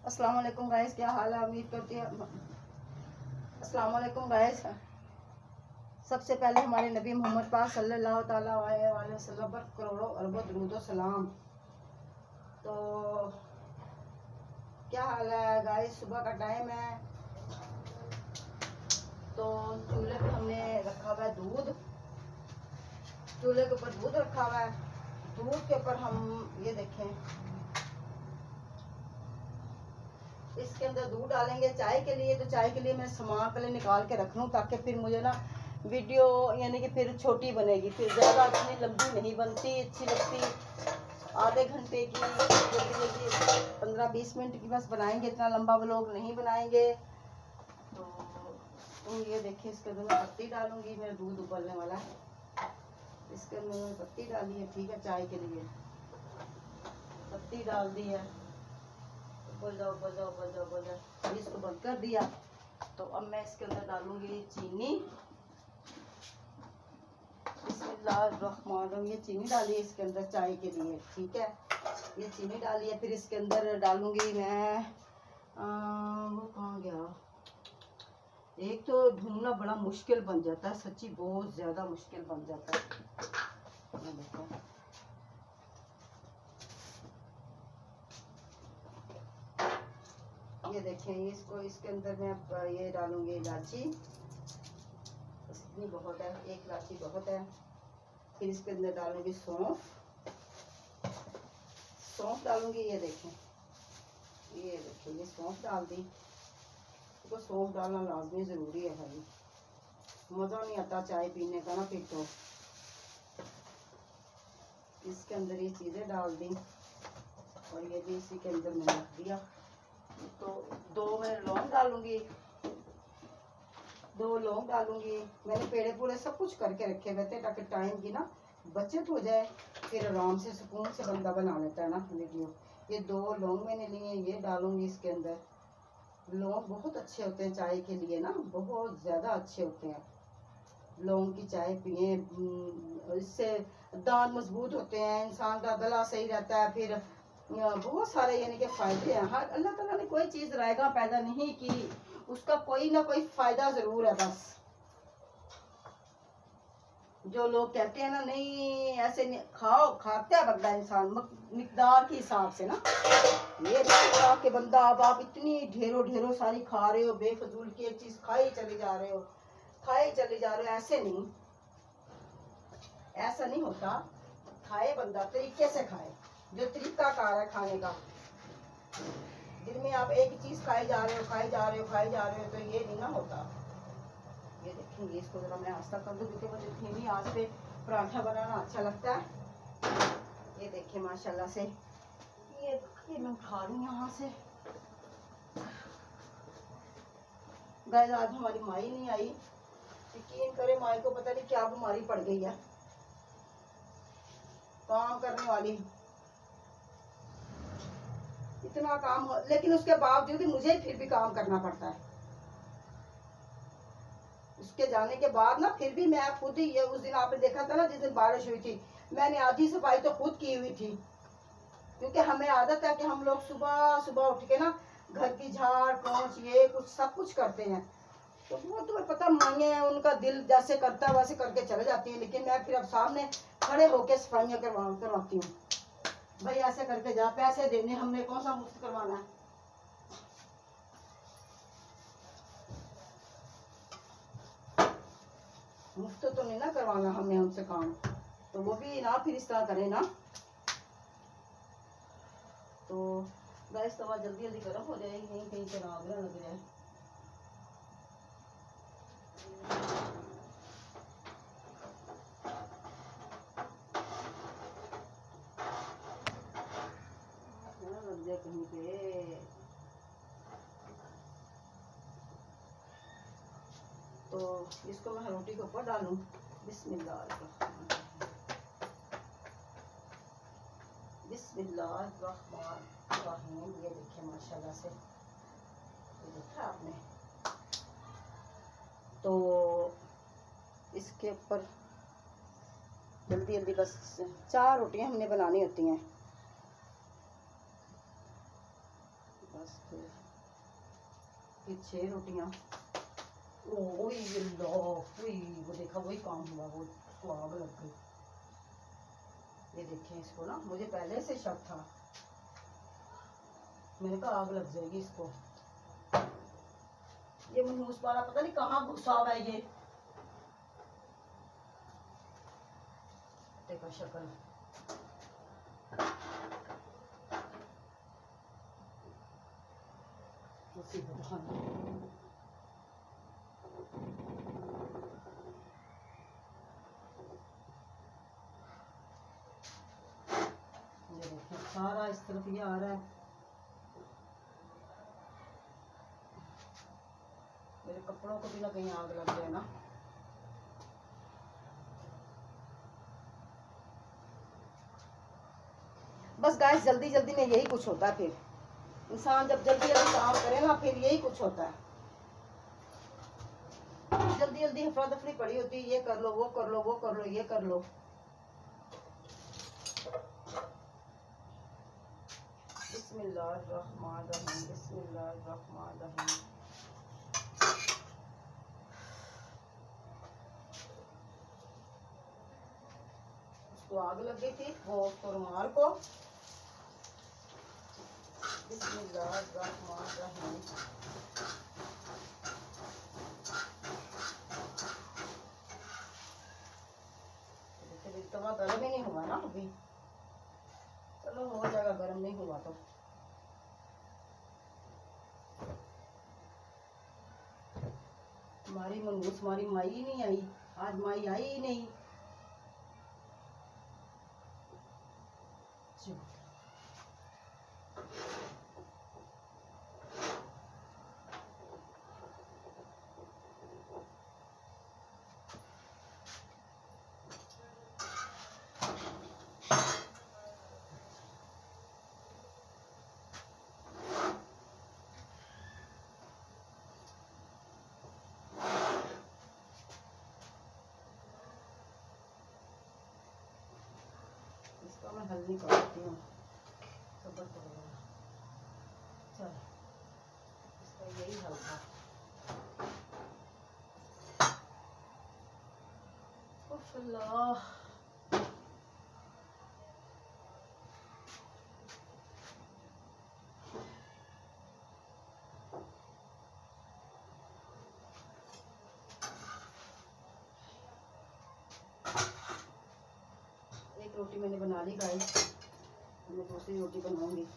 अस्सलाम वालेकुम गाइस, क्या हाल है? उम्मीद करती है। अस्सलाम वालेकुम गाइस। सबसे पहले हमारे नबी मोहम्मद पाक सल्लल्लाहु ताला अलैहि वसल्लम पर करोड़ों अरबों दुरूद और सलाम। तो क्या हाल है गाइस? सुबह का टाइम है, तो चूल्हे पे हमने रखा हुआ है दूध। चूल्हे के ऊपर दूध रखा हुआ है। दूध के ऊपर हम ये देखें, इसके अंदर दूध डालेंगे चाय के लिए। तो चाय के लिए मैं सामान पहले निकाल के रख लूँ, ताकि फिर मुझे ना वीडियो यानी कि फिर छोटी बनेगी, फिर ज़्यादा इतनी लंबी नहीं बनती, अच्छी लगती। आधे घंटे की जल्दी जल्दी 15-20 मिनट की बस बनाएंगे, इतना लंबा व्लॉग नहीं बनाएंगे। तो ये देखिए, इसके अंदर मैं पत्ती डालूंगी। मेरा दूध उबलने वाला है, इसके अंदर मैंने पत्ती डाली है। ठीक है, चाय के लिए पत्ती डाल दी है। बोल जाओ बोल जाओ बोल जाओ बोल जाओ। इसको बंद कर दिया। तो अब मैं इसके अंदर डालूंगी चीनी। बिस्मिल्लाहिर्रहमानिर्रहीम। ये चीनी डाली है इसके अंदर चाय के लिए। ठीक है, ये चीनी डाली है। फिर इसके अंदर डालूंगी मैं वो कहाँ गया, एक तो ढूंढना बड़ा मुश्किल बन जाता है, सच्ची बहुत ज्यादा मुश्किल बन जाता है। देखो, ये देखें, इसको इसके अंदर मैं ये डालूंगी इलायची। इतनी बहुत है, एक इलायची बहुत है। फिर इसके अंदर डालूंगी सौंफ। सौंफ डालूंगी, ये देखें, ये सौंफ डाल दी। तो सौंफ डालना लाजमी ज़रूरी है भाई, मज़ा नहीं आता चाय पीने का ना फिर। तो इसके अंदर ये चीज़ें डाल दी, और ये भी इसी के अंदर मैंने रख दिया। तो 2 मैं लौंग डालूंगी, 2 लौंग डालूंगी। मैंने पेड़े पूरे सब कुछ करके रखे हुए थे, ताकि टाइम की ना बचत हो जाए, फिर आराम से सुकून से बंदा बना लेता है ना वीडियो। ये 2 लौंग मैंने लिए, ये डालूंगी इसके अंदर। लौंग बहुत अच्छे होते हैं चाय के लिए ना, बहुत ज़्यादा अच्छे होते हैं। लौंग की चाय पिए, इससे दांत मजबूत होते हैं, इंसान का गला सही रहता है। फिर बहुत सारे यानी कि फ़ायदे हैं। हर अल्लाह ताला ने कोई चीज़ रायगा पैदा नहीं की, उसका कोई ना कोई फ़ायदा ज़रूर है। बस जो लोग कहते हैं ना, नहीं ऐसे नहीं खाओ, खाते हैं बंदा इंसान मिकदार के हिसाब से ना। ये नहीं कि बंदा अब आप इतनी ढेरों ढेरों सारी खा रहे हो, बेफजूल की एक चीज़ खाई चले जा रहे हो, खाए चले जा रहे हो। ऐसे नहीं, ऐसा नहीं होता। खाए बंदा तरीके से खाए, जो तरीका कार है खाने का। दिन में आप एक ही चीज खाए जा रहे हो, खाए जा रहे हो, खाए जा रहे हो, तो ये नहीं ना होता। ये देखेंगे, इसको जरा मैं आस्था कर दूं, क्योंकि मुझे धीमी आंच पे पराठा बनाना अच्छा लगता है। ये देखिए माशाल्लाह से, ये मैं उठा रही हूँ यहाँ से। गाइस, आज हमारी माई नहीं आई। यकीन करे, माई को पता नहीं क्या बीमारी पड़ गई है, काम करने वाली। इतना काम हो, लेकिन उसके बावजूद मुझे फिर भी काम करना पड़ता है। उसके जाने के बाद ना फिर भी मैं खुद ही, ये उस दिन आपने देखा था ना, जिस दिन बारिश हुई थी, मैंने आधी सफाई तो खुद की हुई थी। क्योंकि हमें आदत है कि हम लोग सुबह सुबह उठ के ना घर की झाड़ पोंछ ये कुछ सब कुछ करते हैं। तो वो तुम्हें पता, मांगे हैं, उनका दिल जैसे करता है वैसे करके चले जाती है। लेकिन मैं फिर अब सामने खड़े होके सफाइयाँ करवाती हूँ। भाई ऐसे करके जा, पैसे देने हमने, कौन सा मुफ्त करवाना है। मुफ्त तो नहीं ना करवाना हमने उनसे काम, तो वो भी ना फिर इस तरह करे ना। तो गैस तवा जल्दी जल्दी गर्म हो जाएगी, कहीं कहीं पर आग ना लग जाए। लग जाए कहीं पे। तो इसको मैं रोटी के ऊपर डालूं। बिस्मिल्लाह बिस्मिल्लाहिर्रहमानिर्रहीम। ये देखिए माशाल्लाह से, ये देखा आपने। तो इसके ऊपर जल्दी जल्दी बस 4 रोटियां हमने बनानी होती हैं। बस फिर 6 रोटियां। ओही अल्लाह, वही वो देखा, वही काम हुआ, वो उसको आग लग गई। ये देखें इसको ना, मुझे पहले से शक था, मैंने कहा आग लग जाएगी इसको। ये मनहूस वाला पता नहीं कहाँ घुसा हुआ है ये। देखो शक्ल, सारा इस तरफ ये आ रहा है। मेरे कपड़ों को भी ना कहीं आग लग जाए ना। बस गाइस, जल्दी जल्दी में यही कुछ होता है। फिर इंसान जब जल्दी जल्दी काम करे ना, फिर यही कुछ होता है। जल्दी जल्दी हफड़ा दफड़ी पड़ी होती है, ये कर लो, वो कर लो, वो कर लो, ये कर लो। बिस्मिल्लाहिर्रहमानिर्रहीम, बिस्मिल्लाहिर्रहमानिर्रहीम। उसको आग लग गई थी, वो उसको रुमाल को। बिस्मिल्लाहिर्रहमानिर्रहीम। तवा गर्म ही नहीं हुआ ना अभी। चलो हो जाएगा, गर्म नहीं हुआ तो। हमारी मनहूस, हमारी माई ही नहीं आई आज, माई आई ही नहीं। इसका मैं हल्दी काटती हूँ, सब्र करो। चल, इसका यही हल था। अल्लाह, एक रोटी मैंने बना ली गाइस, मैं दूसरी रोटी बनाऊंगी।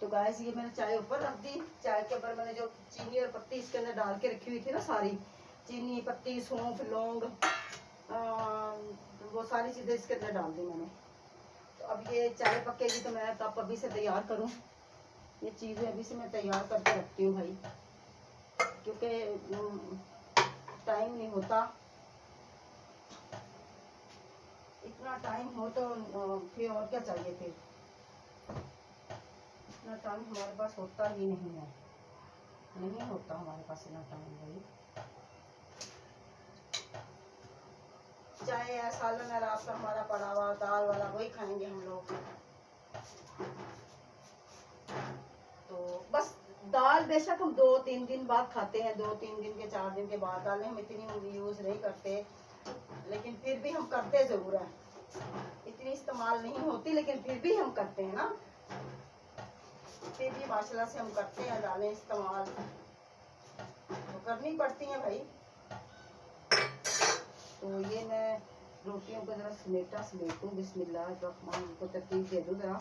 तो गाइस, ये मैंने चाय ऊपर रख दी। चाय के ऊपर मैंने जो चीनी और पत्ती इसके अंदर डाल के रखी हुई थी ना, सारी चीनी, पत्ती, सौंफ, लौंग, वो सारी चीज़ें इसके अंदर डाल दी मैंने। तो अब ये चाय पकेगी तो मैं कप अभी से तैयार करूँ। ये चीज़ें अभी से मैं तैयार करके रखती हूँ भाई, क्योंकि टाइम नहीं होता। इतना टाइम हो तो फिर और क्या चाहिए। फिर इतना टाइम हमारे पास होता ही नहीं है, नहीं होता हमारे पास इतना टाइम भाई। चाहे है सालन है रात का हमारा पड़ा हुआ, दाल वाला वही खाएंगे हम लोग। तो बस दाल बेशक हम 2-3 दिन बाद खाते हैं, 2-3 दिन के 4 दिन के बाद दालें हम इतनी यूज नहीं करते, लेकिन फिर भी हम करते जरूर है। इतनी इस्तेमाल नहीं होती, लेकिन फिर भी हम करते हैं ना, फिर भी माशाल्लाह से हम करते हैं दालें इस्तेमाल, तो करनी पड़ती हैं भाई। तो ये मैं रोटियों को जरा समेटूँ। बिस्मिल्लाहिर्रहमान, को तरतीब दे दूँ जरा।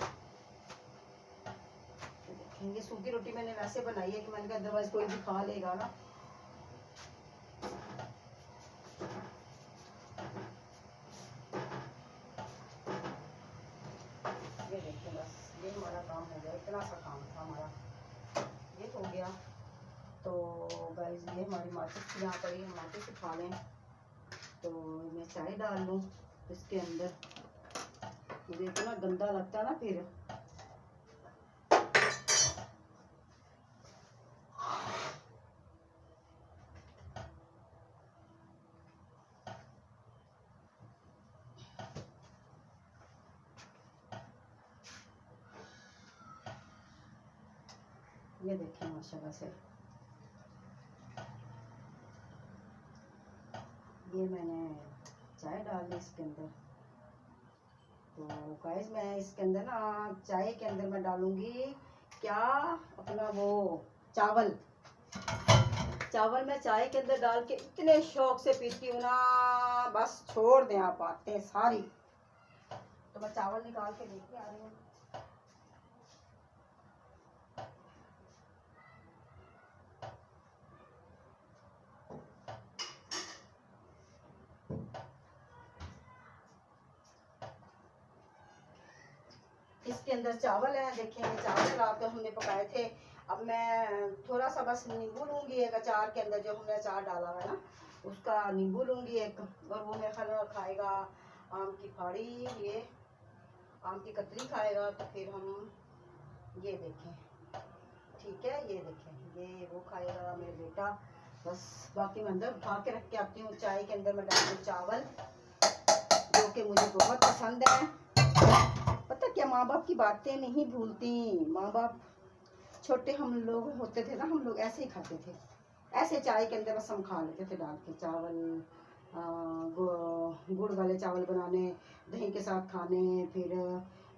ये सूखी रोटी मैंने वैसे बनाई है कि मैंने कहा अदरवाइज कोई भी खा लेगा ना, सारा काम हो गया, इतना सा काम था हमारा, ये हो गया। तो गाइस ये हमारी माचिस यहाँ पड़ी है, माचिस उठा लें। तो मैं चाय डाल लूँ इसके अंदर, मुझे इतना गंदा लगता है ना फिर। ये देखें माशाल्लाह से, ये मैंने चाय डाल दी इसके अंदर। तो गाइस मैं इसके अंदर ना चाय के अंदर मैं डालूंगी क्या, अपना वो चावल। चावल मैं चाय के अंदर डाल के इतने शौक से पीती हूँ ना, बस छोड़ दें आप बातें सारी। तो मैं चावल निकाल के लेके आ रही हूँ। इसके अंदर चावल है, देखिए ये चावल रात को हमने पकाए थे। अब मैं थोड़ा सा बस नींबू लूंगी, एक अचार के अंदर जो हमने अचार डाला हुआ है ना, उसका नींबू लूंगी एक, और वो मेरे ख्याल खाएगा आम की फाड़ी, ये आम की कतरी खाएगा। तो फिर हम ये देखें, ठीक है, ये देखें, ये वो खाएगा मेरा बेटा। बस बाकी मैं अंदर उठा के रख के आती हूँ। चाय के अंदर मैं डालती हूँ चावल, जो कि मुझे बहुत पसंद है। पता क्या, माँ बाप की बातें नहीं भूलती। माँ बाप छोटे हम लोग होते थे ना, हम लोग ऐसे ही खाते थे, ऐसे चाय के अंदर बस हम खा लेते थे डाल के चावल। गुड़ वाले चावल बनाने, दही के साथ खाने, फिर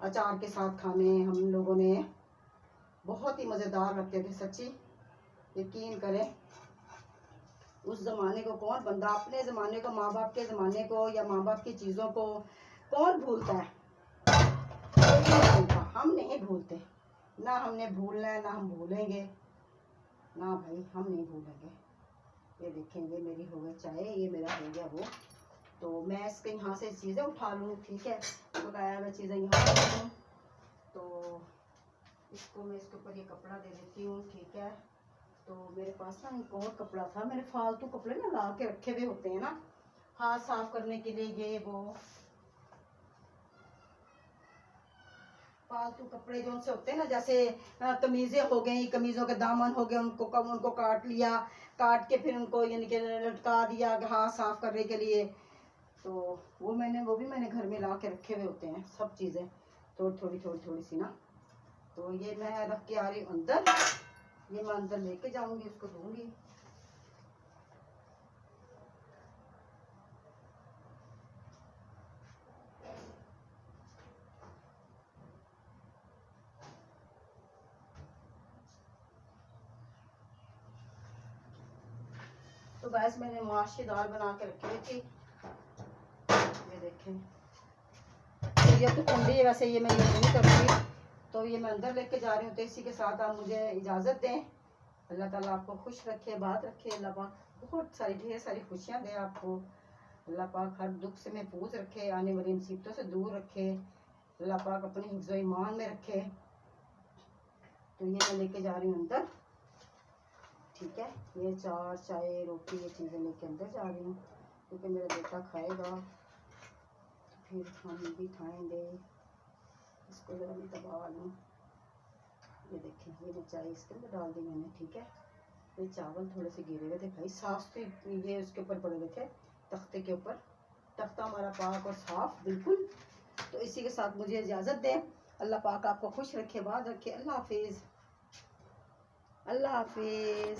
अचार के साथ खाने, हम लोगों ने बहुत ही मज़ेदार लगते थे सच्ची। यकीन करें उस ज़माने को कौन बंदा, अपने ज़माने को, माँ बाप के ज़माने को या माँ बाप की चीज़ों को कौन भूलता है? कोई नहीं भूलता, हम नहीं भूलते, ना हमने भूलना है, ना हम भूलेंगे, ना भाई हम नहीं भूलेंगे। ये देखें, ये मेरी हो गई चाय, ये मेरा हो गया वो। तो मैं इसके यहाँ से चीज़ें उठा लूँ, ठीक है, बताया मैं चीज़ें यहाँ रख लूँ। तो इसको मैं इसके ऊपर ये कपड़ा दे देती हूँ, ठीक है। तो मेरे पास ना एक और कपड़ा था, मैंने फालतू कपड़े ना ला के रखे हुए होते हैं ना हाथ साफ करने के लिए, ये वो फालतू कपड़े जो उनसे होते हैं ना, जैसे कमीजें हो गई, कमीजों के दामन हो गए, उनको काट लिया, काट के फिर उनको यानी कि लटका दिया हाथ साफ करने के लिए। तो वो भी मैंने घर में ला के रखे हुए होते हैं सब चीज़ें, थोड़ी सी ना। तो ये मैं रख के आ रही हूँ अंदर, ये मैं अंदर लेके जाऊंगी, उसको दूंगी। तो गैस मैंने माश की दाल बना के रखी हुई थी, ये देखें। तो ये तो ठंडी है, वैसे ये मैं यूज नहीं करती। तो ये मैं अंदर लेके जा रही हूँ। तो इसी के साथ आप मुझे इजाज़त दें। अल्लाह ताला आपको खुश रखे, बात रखे, अल्लाह पाक बहुत सारी ढेर सारी खुशियाँ दे आपको। अल्लाह पाक हर दुख से महफूज रखे, आने वाली मुसीबतों से दूर रखे, अल्लाह पाक अपने हिफ्ज़ ईमान में रखे। तो ये मैं लेके जा रही हूँ अंदर, ठीक है। ये चार चाय रोटी ये चीज़ें लेके अंदर जा रही हूँ, क्योंकि मेरा बेटा खाएगा तो फिर हम भी खाएंगे। इसको ज़रा मैं दबा लूँ, ये देखें, ये मैं चाय इसके अंदर डाल दी मैंने, ठीक है। ये चावल थोड़े से गिरे हुए थे भाई, साफ तो ये उसके ऊपर पड़े हुए थे, तख्ते के ऊपर। तख्ता हमारा पाक और साफ बिल्कुल। तो इसी के साथ मुझे इजाज़त दें। अल्लाह पाक आपको खुश रखे, बात रखे। अल्लाह हाफिज़, अल्लाह हाफिज़।